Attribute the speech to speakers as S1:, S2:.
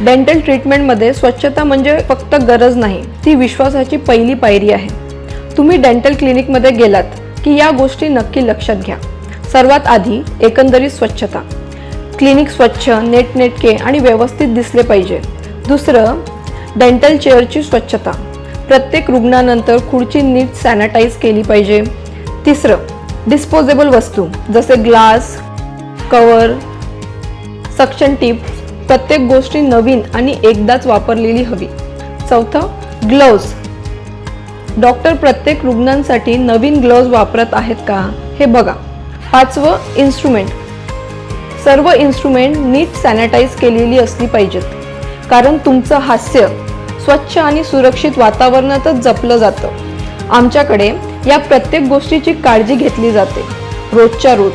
S1: Dental ट्रीटमेंटमध्ये स्वच्छता म्हणजे फक्त गरज नाही, ती विश्वासाची पहिली पायरी आहे. तुम्ही डेंटल क्लिनिकमध्ये गेलात की या गोष्टी नक्की लक्षात घ्या. सर्वात आधी एकंदरीत स्वच्छता. क्लिनिक स्वच्छ, नेटनेटके आणि व्यवस्थित दिसले पाहिजे. दुसरं, डेंटल चेअरची स्वच्छता. प्रत्येक रुग्णानंतर खुर्ची नीट सॅनिटाईज केली पाहिजे. तिसरं, डिस्पोजेबल वस्तू जसे ग्लास, कवर, सक्शन टिप. प्रत्येक गोष्टी नवीन आणि एकदाच वापरलेली हवी. चौथं, ग्लोव्ज. डॉक्टर प्रत्येक रुग्णांसाठी नवीन ग्लोव्ज वापरत आहेत का हे बघा. पाचवं, इन्स्ट्रुमेंट. सर्व इन्स्ट्रुमेंट नीट सॅनिटाईज केलेली असली पाहिजेत, कारण तुमचं हास्य स्वच्छ आणि सुरक्षित वातावरणातच जपलं जातं. आमच्याकडे या प्रत्येक गोष्टीची काळजी घेतली जाते रोजच्या रोज.